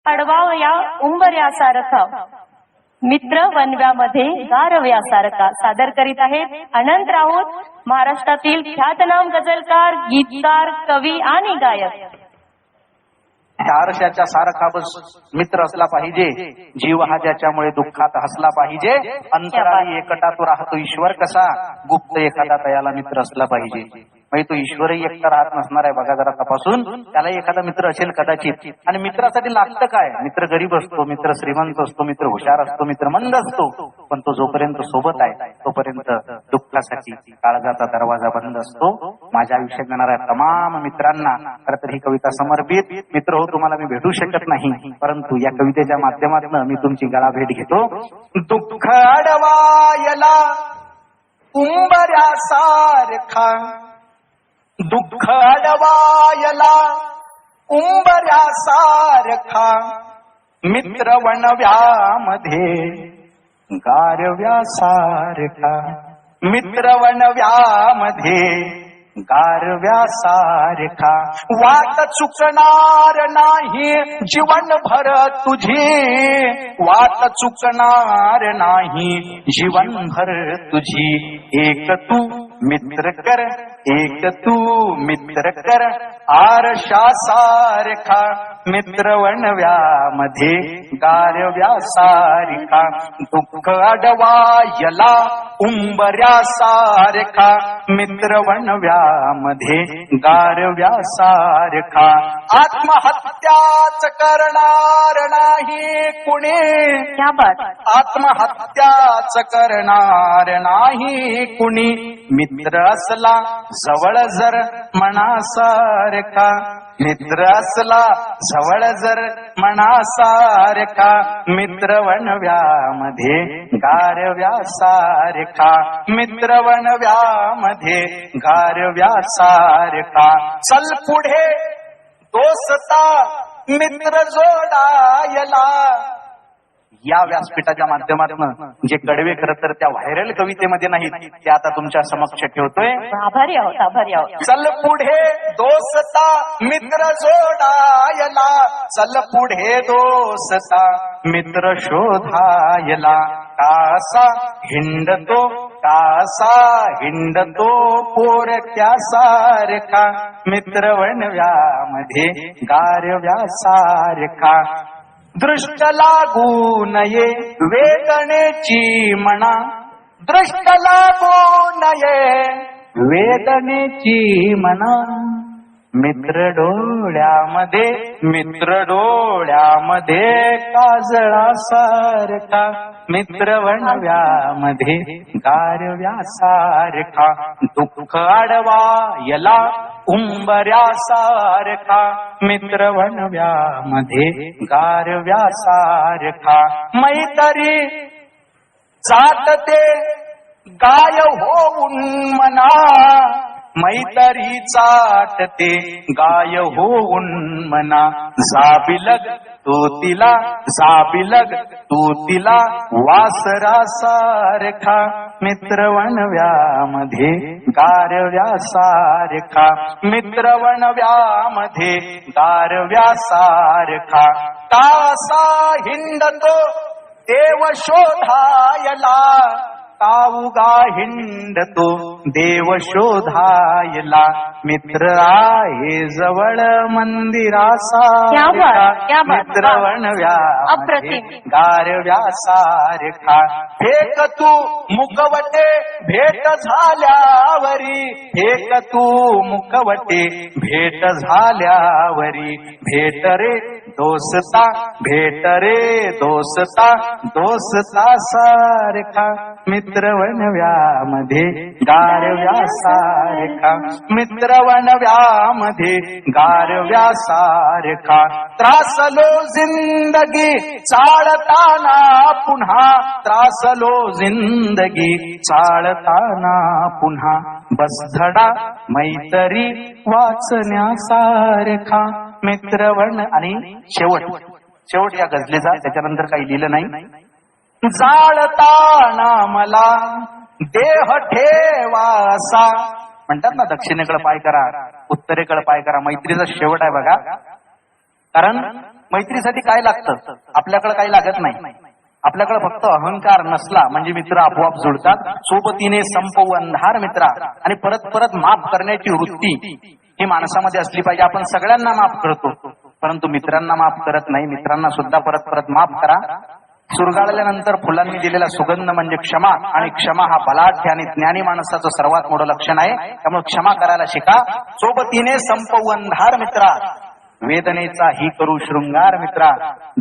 अडवावया उंबऱ्यासारखा मित्र वनव्यामध्ये गारव्यासारखा सादर करीत आहेत अनंत राऊत, महाराष्ट्रातील ख्यातनाम गझलकार, गीतकार, कवी आणि गायक. आरशाच्या सारखा बस मित्र असला पाहिजे, जीव हा ज्याच्यामुळे दुःखात हसला पाहिजे, अंतराळी एकटा तो राहतो ईश्वर कसा, गुप्त एखादा तयाला मित्र असला पाहिजे. म्हणजे तो ईश्वरही एकटा राहत नसणार आहे बघा जरा तपासून, त्याला एखादा मित्र असेल कदाचित. आणि मित्रासाठी लागतं काय, मित्र गरीब असतो, मित्र श्रीमंत असतो, मित्र हुशार असतो, मित्र मंद असतो, पण तो जोपर्यंत सोबत आहे तोपर्यंत दुःखासाठी काळजाचा दरवाजा बंद असतो. माझ्या आयुष्यात येणाऱ्या तमाम मित्रांना खरं तर ही कविता समर्पित. मित्र हो, तुम्हाला मी भेटू शकत नाही, परंतु या कवितेच्या माध्यमातून मी तुमची गळा भेट घेतो. दुःख अडवायला उंबऱ्यासारखा, दुःख अडवायला उंबऱ्यासारखा, मित्र वनव्यामध्ये गारव्यासारखा, मित्र वनव्यामध्ये गारव्यासारखा, वाट चुकणार नाही जीवनभर तुझी, वाट चुकणार नाही जीवनभर तुझी, एक तू मित्र कर, एक तू मित्र कर, आरशासारखा, मित्र वनव्यामध्ये गारव्यासारखा, दुःख अडवायला उंबऱ्यासारखा, मित्र वनव्यामध्ये गारव्यासारखा, आत्महत्याच करणार नाही कुणी, आत्महत्याच करणार नाही कुणी, मित्र असला जवळ जर मनासारखा, मित्र असला जवळ जर मनासारखा, मित्र वनव्यामध्ये गारव्यासारखा, मित्र वनव्यामध्ये गारव्यासारखा, चल पुढे दोस्ता मित्र जोडायला. या व्यासपीठाच्या माध्यमातून जे कडवे खरं तर त्या व्हायरल कवितेमध्ये नाहीत ते आता तुमच्या समक्ष ठेवतोय. आभारी आहोत, आभारी आहोत. चल पुढे दोस्ता मित्र जोडायला, चल पुढे दोस्ता मित्र शोधायला, कासा हिंडतो, कासा हिंडतो पोरक्यासारखा, मित्र वनव्यामध्ये गारव्यासारखा, दृष्ट लागू नये वेदनेची म्हणा, दृष्ट लागू नये वेदनेची म्हणा, मित्र डोळ्यामध्ये, मित्र डोळ्यामध्ये काजळासारखा, मित्र वनव्यामध्ये गारव्यासारखा, दुःख अडवायला उंबऱ्यासारखा, मित्र वनव्यामध्ये गारव्यासारखा, मैत्री चाटते गाय होऊन मना, मैत्री चाटते गाय होऊन मना, जाबिलग तू तिला, जाबिलग तू तिला वासरासारखा, मित्र वनव्यामध्ये गारव्यासारखा, मित्र वनव्यामध्ये गारव्यासारखा, कासा हिंडतो देव शोधायला, काऊगा हिंडतो देव शोधायला, मित्र आहे जवळ मंदिरासारखा, मित्र वनव्यामध्ये गारव्यासारखा, फेक तू मुखवटे भेट झाल्यावरी, फेक तू मुखवटे भेट झाल्यावरी, भेट रे दोस्ता, भेट रे दोस्ता, दोस्ता सारखा, मित्र वनव्यामध्ये गारव्यासारखा, मित्र वनव्यामध्ये गारव्यासारखा, त्रासलो जिंदगी चाळताना पुन्हा, त्रासलो जिंदगी चाळताना पुन्हा, बसधडा मैत्री वाचण्यासारखा, मित्र वन. आणि शेवट या गझलेचा, त्याच्यानंतर काही लिहिलं नाही. जाळताना मला देह ठेवासा, म्हणतात ना दक्षिणेकडे पाय करा उत्तरेकडे पाय करा, मैत्रीचा शेवट आहे बघा. कारण मैत्रीसाठी काय लागतं? आपल्याकडे काही लागत नाही. आपल्याकडे फक्त अहंकार नसला म्हणजे मित्र आपोआप जुळतात. सोबतीने संपवू अंधार मित्रा. आणि परत परत माफ करण्याची वृत्ती ही माणसामध्ये असली पाहिजे. आपण सगळ्यांना माफ करतो, परंतु मित्रांना माफ करत नाही. मित्रांना सुद्धा परत परत माफ करा. सुरगाळल्यानंतर फुलांनी दिलेला सुगंध म्हणजे क्षमा, आणि क्षमा हा बलाढ्य आणि ज्ञानी माणसाचं सर्वात मोठं लक्षण आहे. त्यामुळे क्षमा करायला शिका. सोबतीने संपवू अंधार मित्रा. वेदनेचा ही करू शृंगार मित्रा.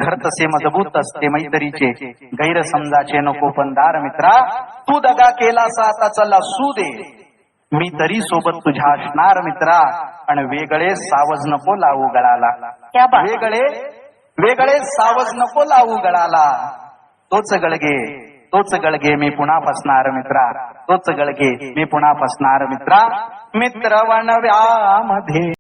धरतसे मजबूत असते मैत्रीचे, गैरसमजाचे नको पंधार मित्रा. तू दगा केलास आता चला सू दे, मी तरी सोबत तुझ्या असणार मित्रा. आणि वेगळे सावज नको लावू गळाला. क्या बात. वेगळे सावज नको लावू गळाला. तोच गळगे मी पुन्हा फसणार मित्रा. तोच गळगे मी पुन्हा फसणार मित्रा. मित्र वणव्यामध्ये